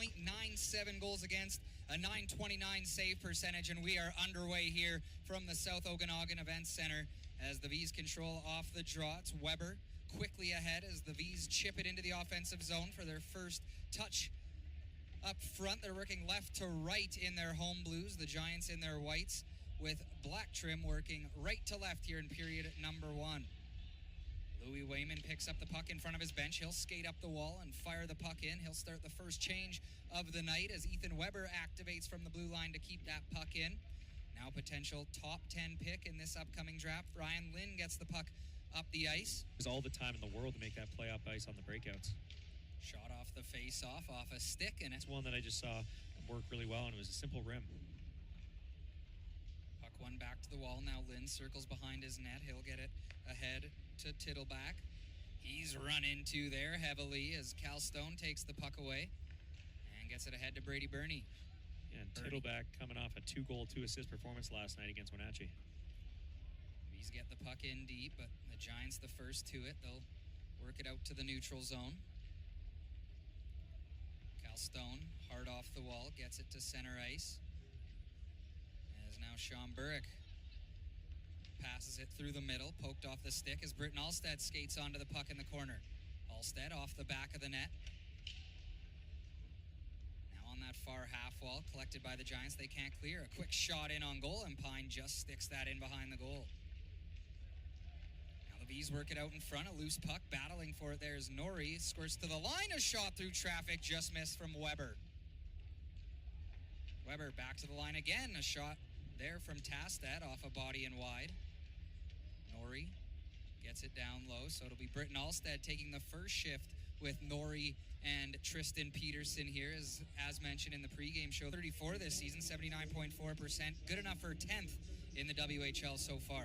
.97 goals against, a .929 save percentage, and we are underway here from the South Okanagan Events Center as the V's control off the draw. It's Weber quickly ahead as the V's chip it into the offensive zone for their first touch up front. They're working left to right in their home blues, the Giants in their whites, with black trim working right to left here in period number 1. Louis Wayman picks up the puck in front of his bench. He'll skate up the wall and fire the puck in. He'll start the first change of the night as Ethan Weber activates from the blue line to keep that puck in. Now potential top 10 pick in this upcoming draft. Ryan Lin gets the puck up the ice. There's all the time in the world to make that play up ice on the breakouts. Shot off the face-off, off a stick, and it's one that I just saw work really well, and it was a simple rim. Puck one back to the wall. Now Lin circles behind his net. He'll get it ahead to Tittleback. He's run into there heavily as Cal Stone takes the puck away and gets it ahead to Brady Burney. Yeah, and Tittleback coming off a 2-goal, 2-assist performance last night against Wenatchee. V's get the puck in deep, but the Giants the first to it. They'll work it out to the neutral zone. Cal Stone, hard off the wall, gets it to center ice. As now Sean Burek passes it through the middle, poked off the stick as Britton Alstead skates onto the puck in the corner. Alstead off the back of the net. Now on that far half wall, collected by the Giants, they can't clear. A quick shot in on goal, and Pine just sticks that in behind the goal. Now the V's work it out in front, a loose puck, battling for it. There's Norrie, squirts to the line, a shot through traffic, just missed from Weber. Weber back to the line again, a shot there from Tastad off a body and wide. Norrie gets it down low, so it'll be Britton Alstead taking the first shift with Norrie and Tristan Peterson here, as mentioned in the pregame show. 34 this season, 79.4%, good enough for 10th in the WHL so far.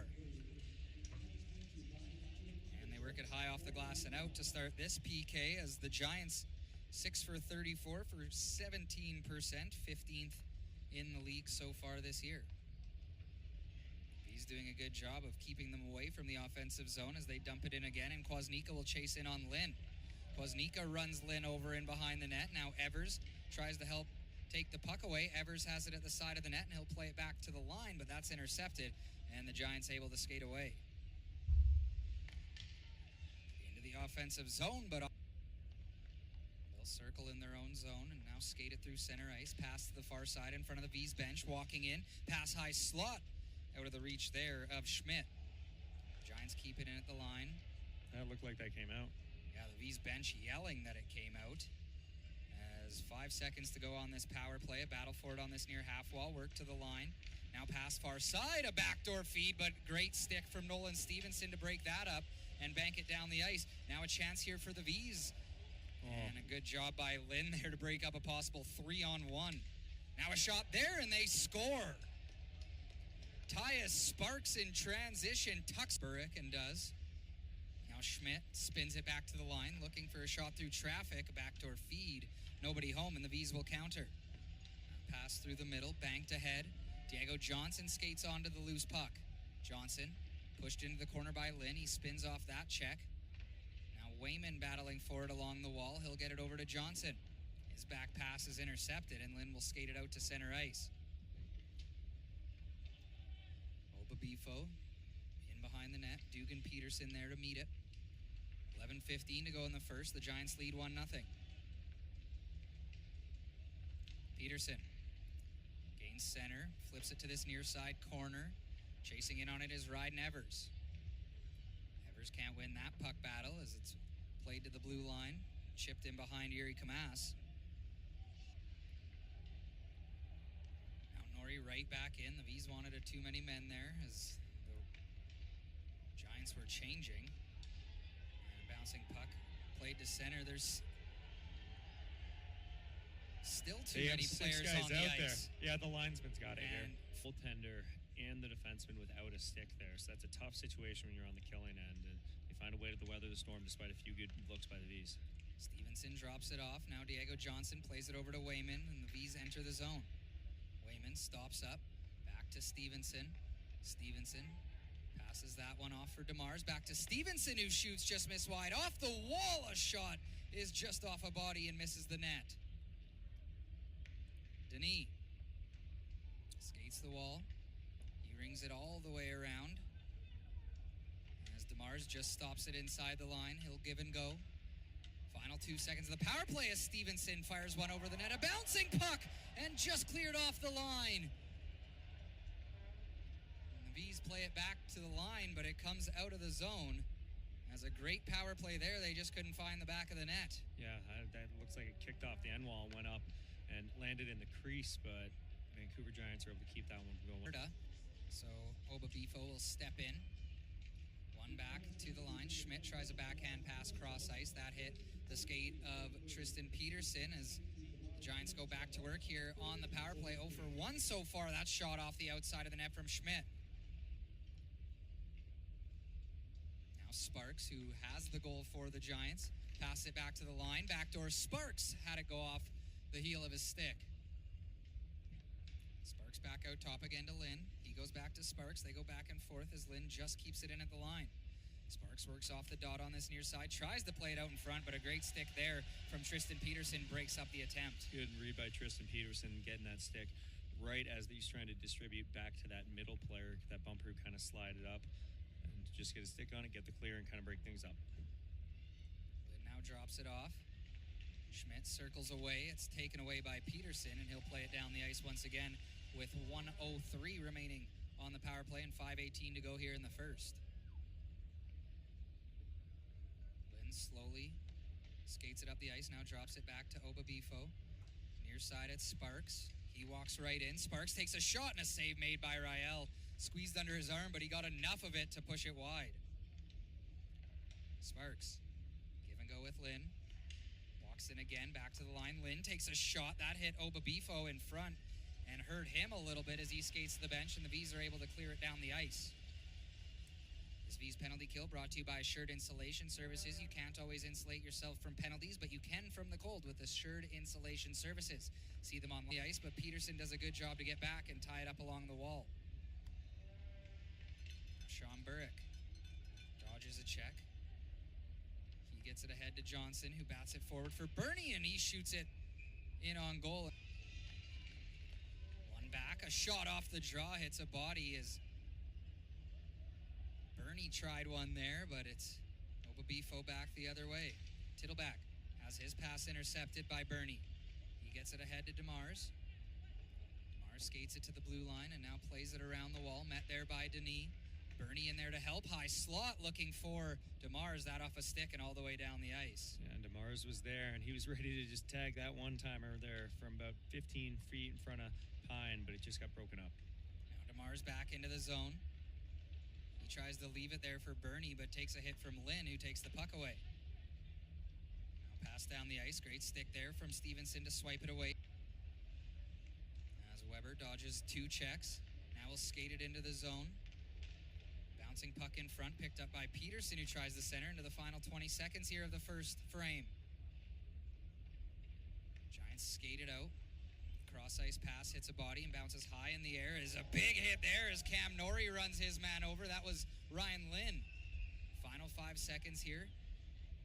And they work it high off the glass and out to start this PK as the Giants 6 for 34 for 17%, 15th in the league so far this year. He's doing a good job of keeping them away from the offensive zone as they dump it in again, and Kwasnika will chase in on Lin. Kwasnika runs Lin over in behind the net. Now Evers tries to help take the puck away. Evers has it at the side of the net, and he'll play it back to the line, but that's intercepted, and the Giants able to skate away. Into the offensive zone, but they'll circle in their own zone and now skate it through center ice, pass to the far side in front of the V's bench, walking in, pass high slot. Out of the reach there of Schmidt. Giants keep it in at the line. That looked like that came out. Yeah, the V's bench yelling that it came out. As 5 seconds to go on this power play. A battle for it on this near half wall. Work to the line. Now pass far side. A backdoor feed, but great stick from Nolan Stevenson to break that up and bank it down the ice. Now a chance here for the V's. And a good job by Lin there to break up a possible 3-on-1. Now a shot there, and they score. Tyus Sparks in transition, tucks Burek and does. Now Schmidt spins it back to the line, looking for a shot through traffic, a backdoor feed. Nobody home, and the V's will counter. Pass through the middle, banked ahead. Diego Johnson skates onto the loose puck. Johnson pushed into the corner by Lin. He spins off that check. Now Wayman battling for it along the wall. He'll get it over to Johnson. His back pass is intercepted, and Lin will skate it out to center ice. Babifo in behind the net. Dugan Peterson there to meet it. 11:15 to go in the first. The Giants lead 1-0. Peterson gains center, flips it to this near side corner. Chasing in on it is Ryden Evers. Evers can't win that puck battle as it's played to the blue line. Chipped in behind Yuri Kamas. Norrie right back in. The V's wanted a too many men there as the Giants were changing. And bouncing puck played to center. There's still too many players on the ice. There. Yeah, the linesman's got it here. Goaltender and the defenseman without a stick there. So that's a tough situation when you're on the killing end. And they find a way to weather the storm despite a few good looks by the V's. Stevenson drops it off. Now Diego Johnson plays it over to Wayman, and the V's enter the zone. Wayman stops up, back to Stevenson. Stevenson passes that one off for DeMars. Back to Stevenson, who shoots, just missed wide. Off the wall, a shot is just off a body and misses the net. Denis skates the wall. He rings it all the way around. As DeMars just stops it inside the line, he'll give and go. Final 2 seconds of the power play as Stevenson fires one over the net. A bouncing puck and just cleared off the line. And the V's play it back to the line, but it comes out of the zone. As a great power play there, they just couldn't find the back of the net. Yeah, that looks like it kicked off the end wall, went up and landed in the crease, but Vancouver Giants are able to keep that one going. So Obabifo will step in. One back to the line. Schmidt tries a backhand pass cross ice. That hit the skate of Tristan Peterson as the Giants go back to work here on the power play. 0 for 1 so far. That shot off the outside of the net from Schmidt. Now Sparks, who has the goal for the Giants, pass it back to the line. Backdoor Sparks had it go off the heel of his stick. Sparks back out top again to Lin. He goes back to Sparks. They go back and forth as Lin just keeps it in at the line. Sparks works off the dot on this near side, tries to play it out in front, but a great stick there from Tristan Peterson breaks up the attempt. Good read by Tristan Peterson, getting that stick right as he's trying to distribute back to that middle player, that bumper who kind of slide it up, and just get a stick on it, get the clear, and kind of break things up. Lin now drops it off. Schmidt circles away. It's taken away by Peterson, and he'll play it down the ice once again with 1:03 remaining on the power play and 5:18 to go here in the first. Lin slowly skates it up the ice, now drops it back to Obabifo. Near side at Sparks. He walks right in. Sparks takes a shot and a save made by Rael. Squeezed under his arm, but he got enough of it to push it wide. Sparks, give and go with Lin. Walks in again, back to the line. Lin takes a shot. That hit Obabifo in front and hurt him a little bit as he skates to the bench, and the V's are able to clear it down the ice. This V's penalty kill brought to you by Assured Insulation Services. You can't always insulate yourself from penalties, but you can from the cold with Assured Insulation Services. See them on the ice, but Peterson does a good job to get back and tie it up along the wall. Sean Burek dodges a check. He gets it ahead to Johnson, who bats it forward for Bernie, and he shoots it in on goal. One back, a shot off the draw, hits a body as Bernie tried one there, but it's Obabifo back the other way. Tittleback has his pass intercepted by Bernie. He gets it ahead to DeMars. DeMars skates it to the blue line and now plays it around the wall, met there by Denis. Bernie in there to help. High slot looking for DeMars. That off a stick and all the way down the ice. Yeah, and DeMars was there, and he was ready to just tag that one-timer there from about 15 feet in front of Pine, but it just got broken up. Now DeMars back into the zone. He tries to leave it there for Bernie, but takes a hit from Lin, who takes the puck away. Now pass down the ice. Great stick there from Stevenson to swipe it away. As Weber dodges two checks. Now will skate it into the zone. Bouncing puck in front, picked up by Peterson, who tries the center into the final 20 seconds here of the first frame. Giants skate it out. Cross ice pass hits a body and bounces high in the air. Is a big hit there as Cam Norrie runs his man over. That was Ryan Lin. Final 5 seconds here.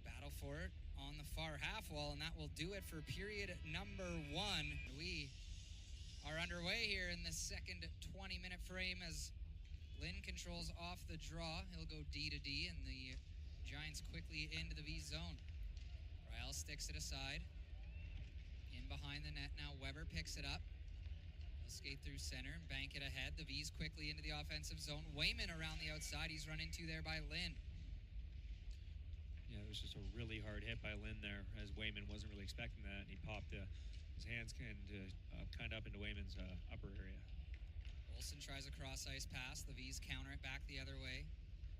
Battle for it on the far half wall, and that will do it for period number 1. We are underway here in the second 20-minute frame as Lin controls off the draw. He'll go D to D, and the Giants quickly into the V zone. Rael sticks it aside. In behind the net now, Weber picks it up. He'll skate through center and bank it ahead. The V's quickly into the offensive zone. Wayman around the outside. He's run into there by Lin. Yeah, it was just a really hard hit by Lin there, as Wayman wasn't really expecting that, and he popped his hands kind of up into Wayman's upper area. Olsen tries a cross ice pass. The V's counter it back the other way.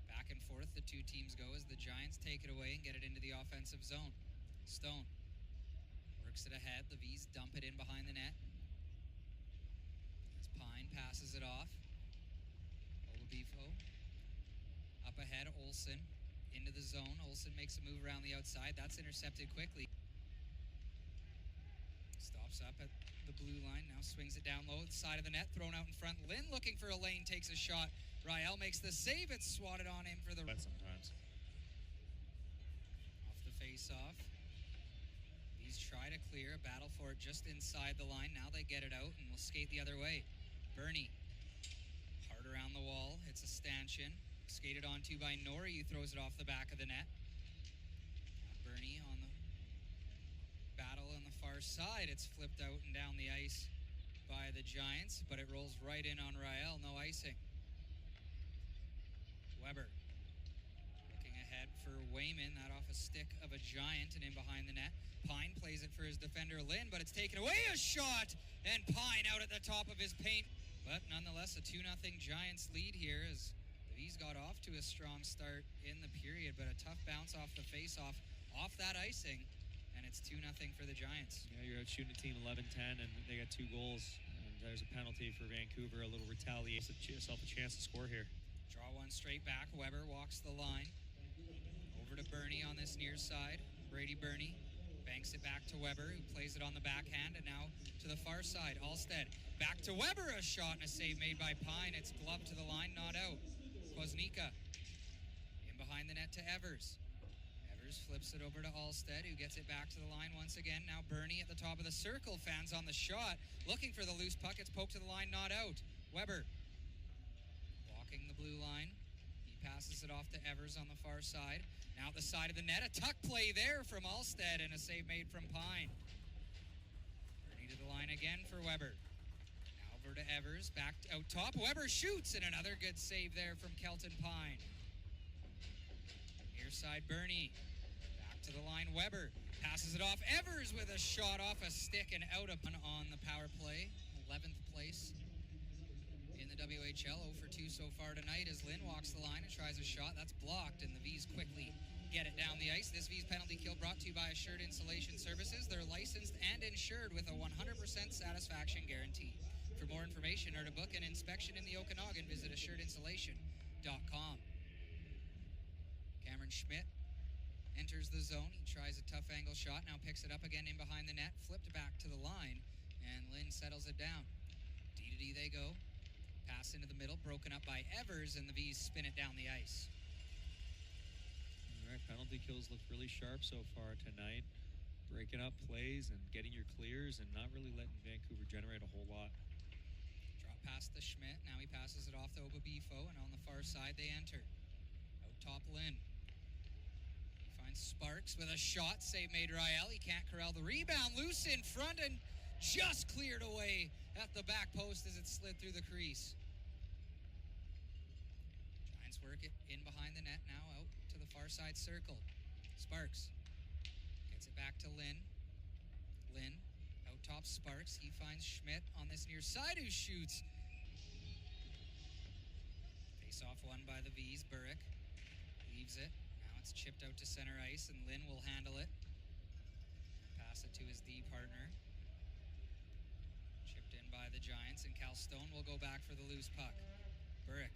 Back and forth the two teams go as the Giants take it away and get it into the offensive zone. Stone works it ahead. The V's dump it in behind the net. As Pine passes it off. Olabifo up ahead. Olsen into the zone. Olsen makes a move around the outside. That's intercepted quickly. Stops up at the blue line. Now swings it down low at the side of the net. Thrown out in front. Lin looking for a lane. Takes a shot. Rael makes the save. It's swatted on him for the... But sometimes. Off the face-off. V's try to clear, a battle for it just inside the line. Now they get it out and will skate the other way. Bernie, hard around the wall. It's a stanchion. Skated onto by Norrie, who throws it off the back of the net. Bernie on the battle on the far side. It's flipped out and down the ice by the Giants, but it rolls right in on Rael. No icing. Weber looking ahead for Wayman. That off a stick of a Giant and in behind the net. Pine plays it for his defender Lin, but it's taken away. A shot, and Pine out at the top of his paint. But nonetheless, a 2-0 Giants lead here as the V's got off to a strong start in the period, but a tough bounce off the face-off, off that icing, and it's 2-0 for the Giants. Yeah, you're out shooting a team 11-10, and they got 2 goals. And there's a penalty for Vancouver, a little retaliation. Give yourself a chance to score here. Draw one straight back. Weber walks the line. Over to Bernie on this near side. Brady Bernie banks it back to Weber, who plays it on the backhand, and now to the far side. Alstead back to Weber, a shot and a save made by Pine. It's gloved to the line, not out. Kwasnika in behind the net to Evers. Evers flips it over to Alstead, who gets it back to the line once again. Now Bernie at the top of the circle. Fans on the shot, looking for the loose puck. It's poked to the line, not out. Weber walking the blue line. He passes it off to Evers on the far side. Now at the side of the net, a tuck play there from Alstead and a save made from Pine. Bernie to the line again for Weber. Now over to Evers, back out top. Weber shoots, and another good save there from Kelton Pine. Near side Bernie, back to the line Weber. Passes it off. Evers with a shot off a stick and out on the power play. 11th place in the WHL, 0 for 2 so far tonight as Lin walks the line and tries a shot. That's blocked, and the V's quickly get it down the ice. This V's penalty kill brought to you by Assured Insulation Services. They're licensed and insured with a 100% satisfaction guarantee. For more information or to book an inspection in the Okanagan, visit assuredinsulation.com. Cameron Schmidt enters the zone. He tries a tough angle shot, now picks it up again in behind the net, flipped back to the line, and Lin settles it down. D-to-D they go. Pass into the middle, broken up by Evers, and the V's spin it down the ice. All right, penalty kills look really sharp so far tonight. Breaking up plays and getting your clears and not really letting Vancouver generate a whole lot. Drop past the Schmidt. Now he passes it off to Obabifo, and on the far side they enter. Out top Lin. He finds Sparks with a shot. Save made Rael. He can't corral the rebound. Loose in front and just cleared away at the back post as it slid through the crease. Giants work it in behind the net now, out to the far side circle. Sparks gets it back to Lin. Lin out top Sparks. He finds Schmidt on this near side, who shoots. Face off won by the V's. Burek leaves it. Now it's chipped out to center ice, and Lin will handle it. Pass it to his D partner. Chipped in by the Giants, and Cal Stone will go back for the loose puck. Burek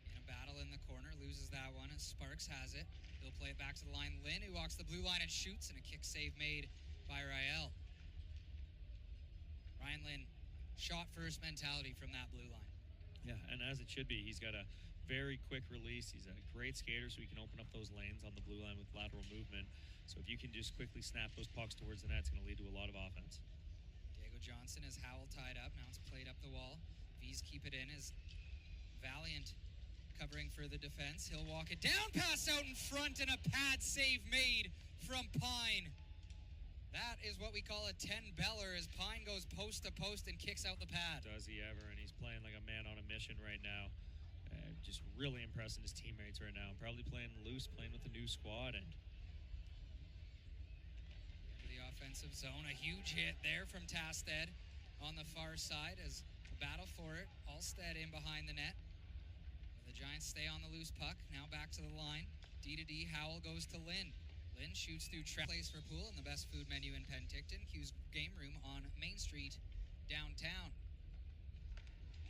in a battle in the corner, loses that one, and Sparks has it. He'll play it back to the line. Lin, who walks the blue line and shoots, and a kick save made by Rael. Ryan Lin, shot first mentality from that blue line. Yeah, and as it should be, he's got a very quick release. He's a great skater, so he can open up those lanes on the blue line with lateral movement. So if you can just quickly snap those pucks towards the net, it's going to lead to a lot of offense. Diego Johnson has Howell tied up. Now it's played up the wall. V's keep it in as Valiant covering for the defense. He'll walk it down, pass out in front, and a pad save made from Pine. That is what we call a 10-beller as Pine goes post to post and kicks out the pad. Does he ever, and he's playing like a man on a mission right now. Just really impressing his teammates right now. Probably playing loose, playing with a new squad. And the offensive zone, a huge hit there from Tasted on the far side as a battle for it. Alstead in behind the net. The Giants stay on the loose puck. Now back to the line. D-to-D, Howell goes to Lin. Lin shoots through place for pool and the best food menu in Penticton. Q's Game Room on Main Street, downtown.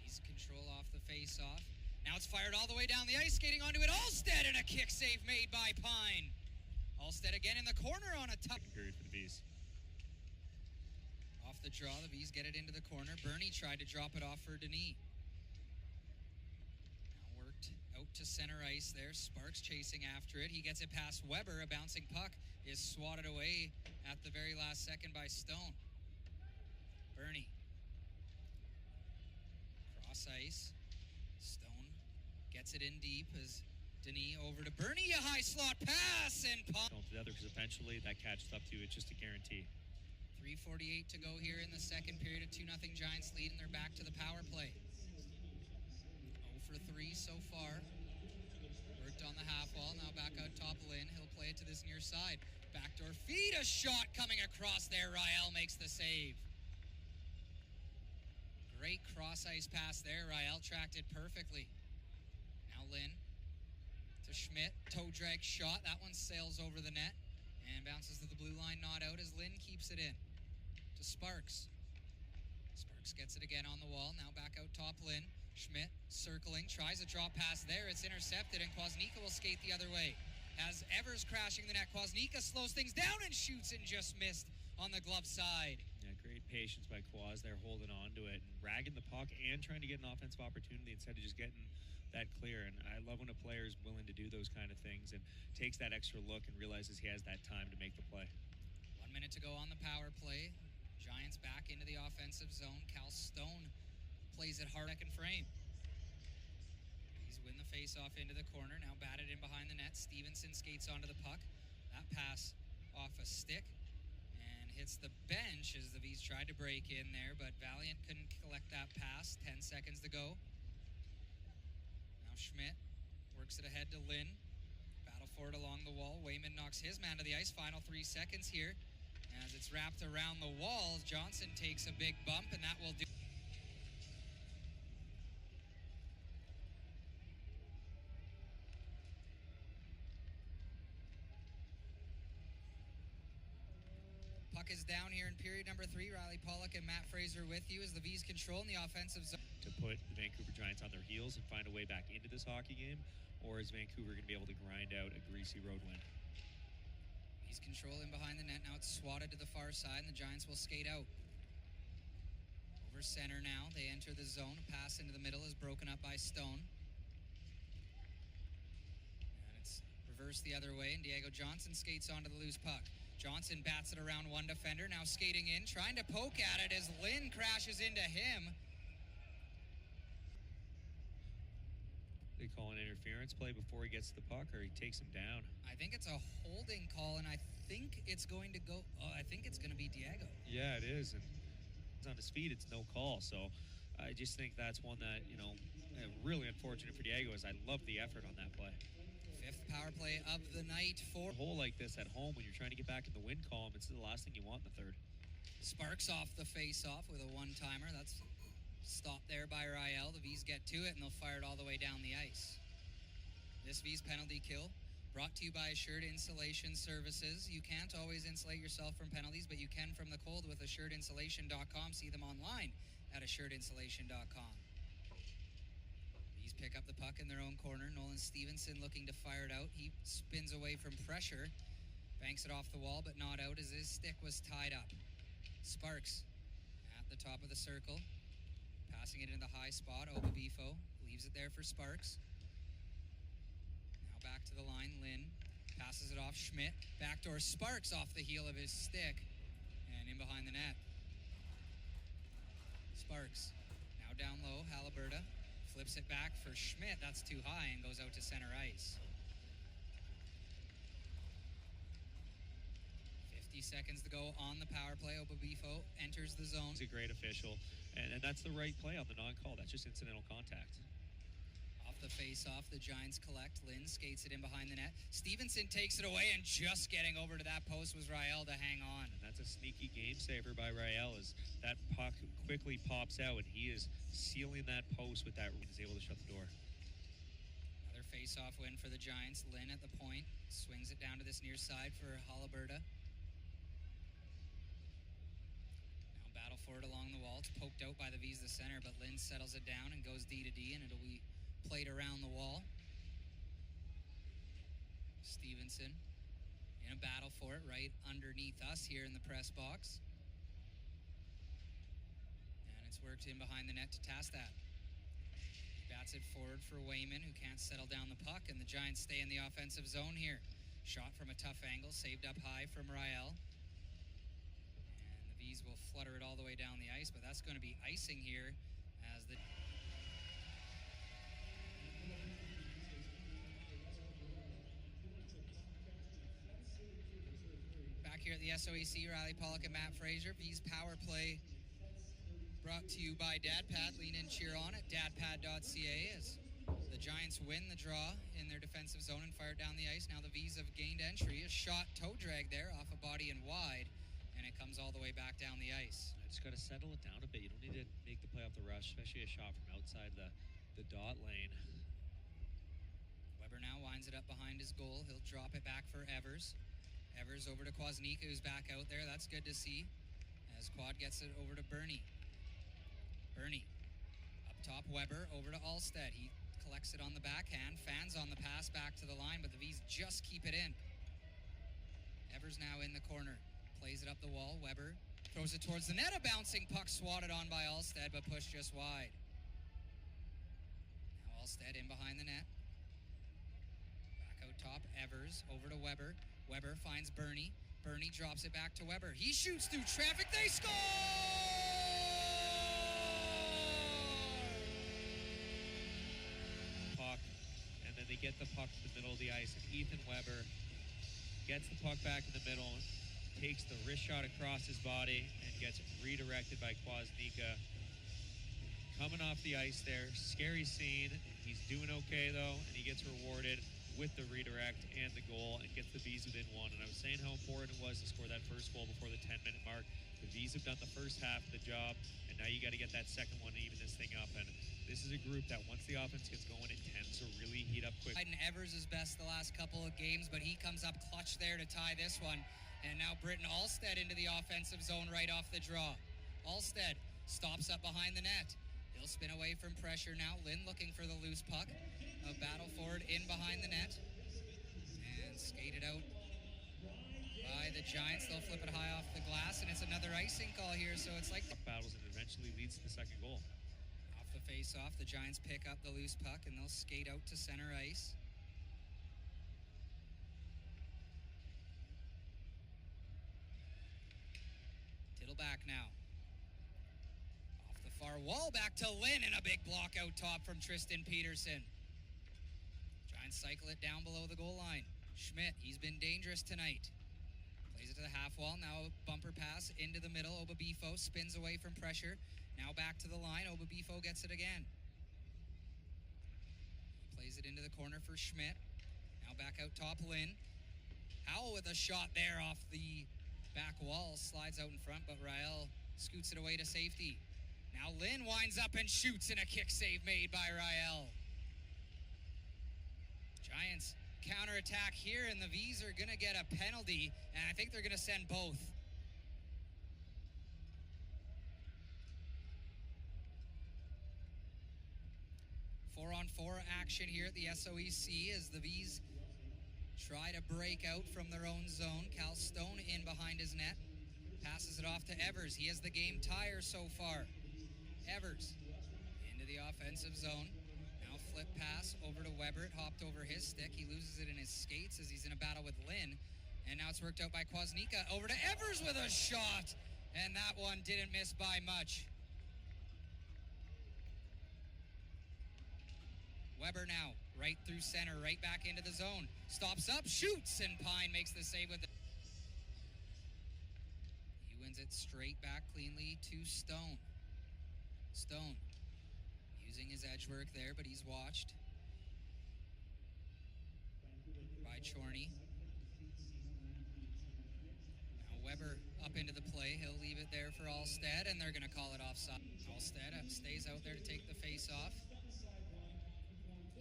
He's control off the face-off. Now it's fired all the way down the ice, skating onto it. Alstead, and a kick save made by Pine. Alstead again in the corner on a tough period for the V's. Off the draw, the V's get it into the corner. Bernie tried to drop it off for Denis. Now worked out to center ice there. Sparks chasing after it. He gets it past Weber. A bouncing puck is swatted away at the very last second by Stone. Bernie. Cross ice. Stone gets it in deep as Denis over to Bernie. A high slot pass and pop. Together because eventually that catches up to you. It's just a guarantee. 3:48 to go here in the second period. A 2-0 Giants lead, and they're back to the power play. 0 for 3 so far. Worked on the half wall. Now back out top Lin. He'll play it to this near side. Backdoor feed. A shot coming across there. Rael makes the save. Great cross ice pass there. Rael tracked it perfectly. Now Lin to Schmidt. Toe drag shot. That one sails over the net and bounces to the blue line. Not out as Lin keeps it in. To Sparks. Sparks gets it again on the wall. Now back out top Lin. Schmidt circling. Tries a drop pass there. It's intercepted and Kwasnika will skate the other way. As Evers crashing the net. Kwasnika slows things down and shoots and just missed on the glove side. Yeah, great patience by Quaz there, holding on to it and ragging the puck and trying to get an offensive opportunity instead of just getting that clear. And I love when a player is willing to do those kind of things and takes that extra look and realizes he has that time to make the play. 1 minute to go on the power play. Giants back into the offensive zone. Cal Stone plays it hard second frame. He's win the face-off into the corner. Now batted in behind the net. Stevenson skates onto the puck. That pass off a stick and hits the bench as the V's tried to break in there, but Valiant couldn't collect that pass. 10 seconds to go. Now Schmidt works it ahead to Lin. Battle for it along the wall. Wayman knocks his man to the ice. Final 3 seconds here. As it's wrapped around the walls, Johnson takes a big bump, and that will do. Puck is down here in period number 3. Riley Pollock and Matt Fraser with you as the V's control in the offensive zone. To put the Vancouver Giants on their heels and find a way back into this hockey game, or is Vancouver going to be able to grind out a greasy road win? He's controlling behind the net. Now it's swatted to the far side, and the Giants will skate out. Over center now. They enter the zone. A pass into the middle is broken up by Stone. And it's reversed the other way, and Diego Johnson skates onto the loose puck. Johnson bats it around one defender. Now skating in, trying to poke at it as Lin crashes into him. They call an interference play before he gets to the puck, or he takes him down? I think it's a holding call, and I think it's going to go. I think it's going to be Diego. Yeah, it is, and it's on his feet. It's no call. So I just think that's one that really unfortunate for Diego. Is I love the effort on that play. 5th power play of the night for a hole like this at home when you're trying to get back in the win column. It's the last thing you want in the third. Sparks off the face-off with a one-timer. That's stopped there by Rael. The V's get to it, and they'll fire it all the way down the ice. This V's penalty kill brought to you by Assured Insulation Services. You can't always insulate yourself from penalties, but you can from the cold with AssuredInsulation.com. See them online at AssuredInsulation.com. V's pick up the puck in their own corner. Nolan Stevenson looking to fire it out. He spins away from pressure. Banks it off the wall, but not out as his stick was tied up. Sparks at the top of the circle. Passing it in the high spot. Obabifo leaves it there for Sparks. Now back to the line. Lin passes it off. Schmidt. Backdoor Sparks off the heel of his stick. And in behind the net. Sparks. Now down low. Haliburda flips it back for Schmidt. That's too high and goes out to center ice. 50 seconds to go on the power play. Obabifo enters the zone. He's a great official, and that's the right play on the non-call. That's just incidental contact. Off the face-off, the Giants collect. Lin skates it in behind the net. Stevenson takes it away, and just getting over to that post was Rael to hang on. And that's a sneaky game saver by Rael as that puck quickly pops out, and he is sealing that post with that. He's able to shut the door. Another face-off win for the Giants. Lin at the point. Swings it down to this near side for Haliburda. Battle for it along the wall. It's poked out by the V's the center, but Lin settles it down and goes D to D, and it'll be played around the wall. Stevenson in a battle for it right underneath us here in the press box. And it's worked in behind the net to Tastat. He bats it forward for Wayman, who can't settle down the puck, and the Giants stay in the offensive zone here. Shot from a tough angle, saved up high from Ryan. And the V's will flutter it all the way down the ice, but that's going to be icing here as the... Back here at the SOEC, Riley Pollock and Matt Fraser. V's power play brought to you by DadPad. Lean in, cheer on at dadpad.ca as the Giants win the draw in their defensive zone and fire down the ice. Now the V's have gained entry. A shot toe drag there off a body and wide, and it comes all the way back down the ice. I just got to settle it down a bit. You don't need to make the play off the rush, especially a shot from outside the dot lane. Weber now winds it up behind his goal. He'll drop it back for Evers. Evers over to Kwasnika, who's back out there. That's good to see as Quad gets it over to Bernie. Bernie up top, Weber over to Alstead. He collects it on the backhand, fans on the pass back to the line, but the V's just keep it in. Evers now in the corner, plays it up the wall. Weber throws it towards the net. A bouncing puck swatted on by Alstead, but pushed just wide. Now Alstead in behind the net. Back out top, Evers over to Weber. Weber finds Bernie. Bernie drops it back to Weber. He shoots through traffic. They score! Puck, and then they get the puck to the middle of the ice, and Ethan Weber gets the puck back in the middle, takes the wrist shot across his body, and gets redirected by Kwasnika. Coming off the ice there, scary scene. He's doing okay though, and he gets rewarded with the redirect and the goal and gets the V's within one. And I was saying how important it was to score that first goal before the 10-minute mark. The V's have done the first half of the job, and now you got to get that second one to even this thing up. And this is a group that once the offense gets going, it tends to really heat up quick. Biden Evers is best the last couple of games, but he comes up clutch there to tie this one. And now Britton Alstead into the offensive zone right off the draw. Alstead stops up behind the net. He'll spin away from pressure now. Lin looking for the loose puck. A battle forward in behind the net. And skated out by the Giants. They'll flip it high off the glass, and it's another icing call here, so it's like... Battles and eventually leads to the second goal. Off the face-off, the Giants pick up the loose puck, and they'll skate out to center ice. Tittle back now. Off the far wall, back to Lin, and a big block out top from Tristan Peterson. Giants cycle it down below the goal line. Schmidt, he's been dangerous tonight. Plays it to the half wall. Now a bumper pass into the middle. Obabifo spins away from pressure. Now back to the line. Obabifo gets it again. Plays it into the corner for Schmidt. Now back out top, Lin. Howell with a shot there off the back wall. Slides out in front, but Rael scoots it away to safety. Now Lin winds up and shoots, and a kick save made by Rael. Giants counterattack here, and the V's are going to get a penalty, and I think they're going to send both. Four-on-four action here at the SOEC as the V's try to break out from their own zone. Cal Stone in behind his net. Passes it off to Evers. He has the game tire so far. Evers into the offensive zone. Now flip pass over to Weber. It hopped over his stick. He loses it in his skates as he's in a battle with Lin. And now it's worked out by Kwasnika. Over to Evers with a shot. And that one didn't miss by much. Weber now, right through center, right back into the zone. Stops up, shoots, and Pine makes the save with it. He wins it straight back cleanly to Stone. Stone using his edge work there, but he's watched by Chorney. Now Weber up into the play. He'll leave it there for Alstead, and they're going to call it offside. Alstead stays out there to take the face off.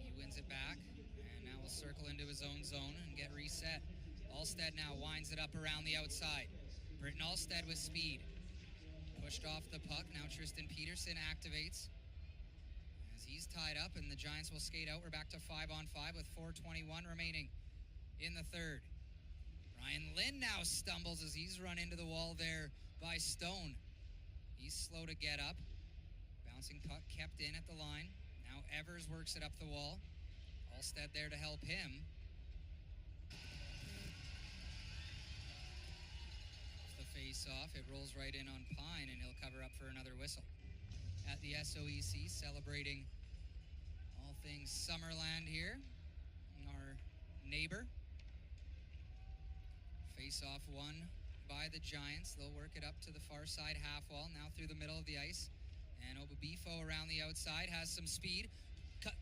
He wins it back, and now we'll circle into his own zone and get reset. Alstead now winds it up around the outside. Britton Alstead with speed. Pushed off the puck. Now Tristan Peterson activates as he's tied up, and the Giants will skate out. We're back to 5-on-5 with 4:21 remaining in the third. Ryan Lin now stumbles as he's run into the wall there by Stone. He's slow to get up. Bouncing puck kept in at the line. Now Evers works it up the wall. Alstead there to help him. face off. It rolls right in on Pine, and he'll cover up for another whistle. At the SOEC, celebrating all things Summerland here. Our neighbor. Face off won by the Giants. They'll work it up to the far side half wall, now through the middle of the ice. And Obabifo around the outside, has some speed.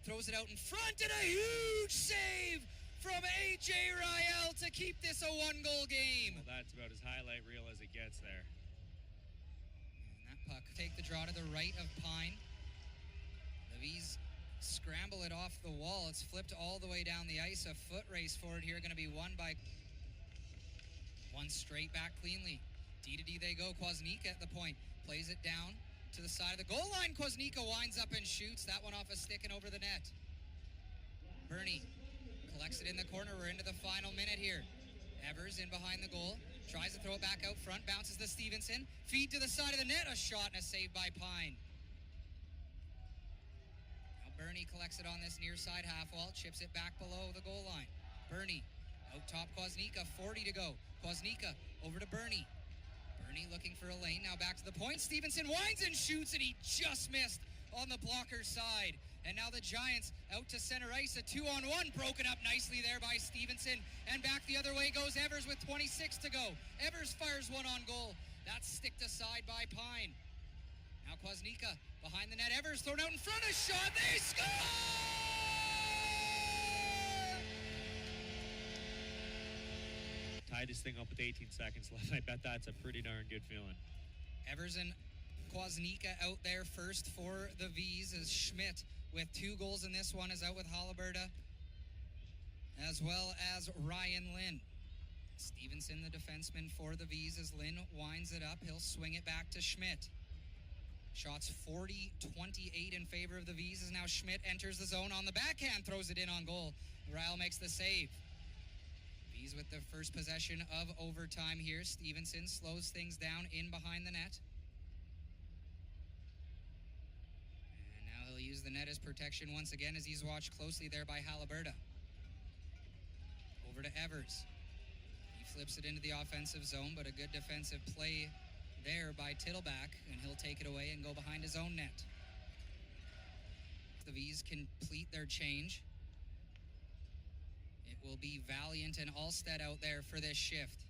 Throws it out in front, and a huge save from A.J. Ryle to keep this a one-goal game. Well, that's about as highlight reel as it gets there. And that puck take the draw to the right of Pine. The V's scramble it off the wall. It's flipped all the way down the ice. A foot race for it here, going to be won by one straight back cleanly. D to D they go. Kwasnika at the point. Plays it down to the side of the goal line. Kwasnika winds up and shoots. That one off a stick and over the net. Bernie collects it in the corner. We're into the final minute here. Evers in behind the goal. Tries to throw it back out front. Bounces to Stevenson. Feed to the side of the net. A shot and a save by Pine. Now Bernie collects it on this near side half wall. Chips it back below the goal line. Bernie out top Kwasnika. 40 to go. Kwasnika over to Bernie. Bernie looking for a lane. Now back to the point. Stevenson winds and shoots, and he just missed on the blocker's side. And now the Giants out to center ice. A 2-on-1 broken up nicely there by Stevenson. And back the other way goes Evers with 26 to go. Evers fires one on goal. That's sticked aside by Pine. Now Kwasnika behind the net. Evers thrown out in front. A shot. They score! Tie this thing up with 18 seconds left. I bet that's a pretty darn good feeling. Evers and Kwasnika out there first for the V's, as Schmidt with 2 goals in this one is out with Haliburda, as well as Ryan Lin. Stevenson, the defenseman for the V's, as Lin winds it up. He'll swing it back to Schmidt. Shots 40-28 in favor of the V's, as now Schmidt enters the zone on the backhand, throws it in on goal. Ryle makes the save. V's with the first possession of overtime here. Stevenson slows things down in behind the net. And now he'll use the net as protection once again, as he's watched closely there by Haliburda. Over to Evers. He flips it into the offensive zone, but a good defensive play there by Tittleback, and he'll take it away and go behind his own net. The V's complete their change. It will be Valiant and Alstead out there for this shift.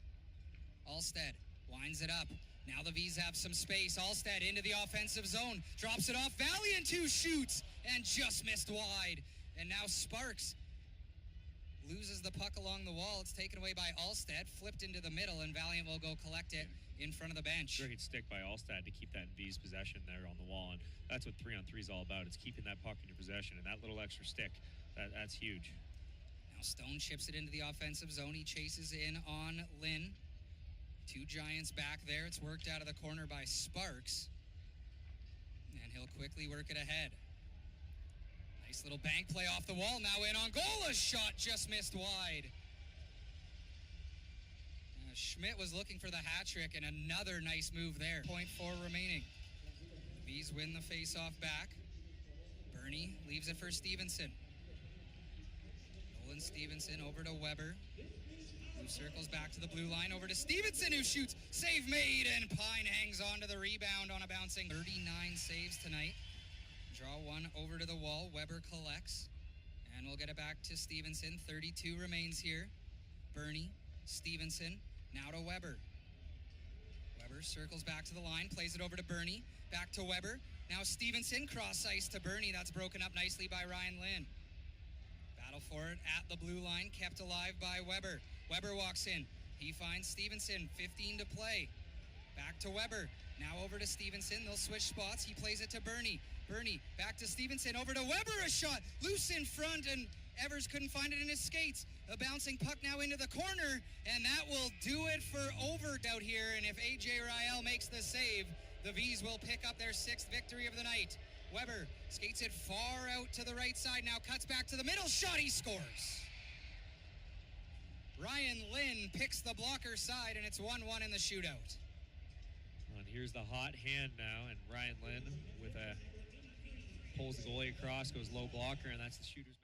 Alstead winds it up. Now the V's have some space. Alstead into the offensive zone. Drops it off. Valiant who shoots and just missed wide. And now Sparks loses the puck along the wall. It's taken away by Alstead. Flipped into the middle, and Valiant will go collect it in front of the bench. Great stick by Alstead to keep that in V's possession there on the wall. And that's what 3-on-3 is all about. It's keeping that puck in your possession. And that little extra stick, that's huge. Now Stone chips it into the offensive zone. He chases in on Lin. 2 Giants back there. It's worked out of the corner by Sparks. And he'll quickly work it ahead. Nice little bank play off the wall. Now in on goal. A shot just missed wide. Schmidt was looking for the hat trick, and another nice move there. 0.4 remaining. The V's win the face-off back. Bernie leaves it for Stevenson. Nolan Stevenson over to Weber. Who circles back to the blue line, over to Stevenson, who shoots. Save made, and Pine hangs on to the rebound on a bouncing. 39 saves tonight. Draw one over to the wall. Weber collects, and we'll get it back to Stevenson. 32 remains here. Bernie, Stevenson, now to Weber. Weber circles back to the line, plays it over to Bernie. Back to Weber. Now Stevenson, cross ice to Bernie. That's broken up nicely by Ryan Lin. Battle for it at the blue line, kept alive by Weber. Weber walks in. He finds Stevenson, 15 to play. Back to Weber. Now over to Stevenson. They'll switch spots. He plays it to Bernie. Bernie back to Stevenson. Over to Weber. A shot loose in front, and Evers couldn't find it in his skates. A bouncing puck now into the corner, and that will do it for over out here. And if A.J. Ryle makes the save, the V's will pick up their 6th victory of the night. Weber skates it far out to the right side, now cuts back to the middle. Shot, he scores. Ryan Lin picks the blocker side, and it's 1-1 in the shootout. And here's the hot hand now, and Ryan Lin with pulls the goalie across, goes low blocker, and that's the shooter's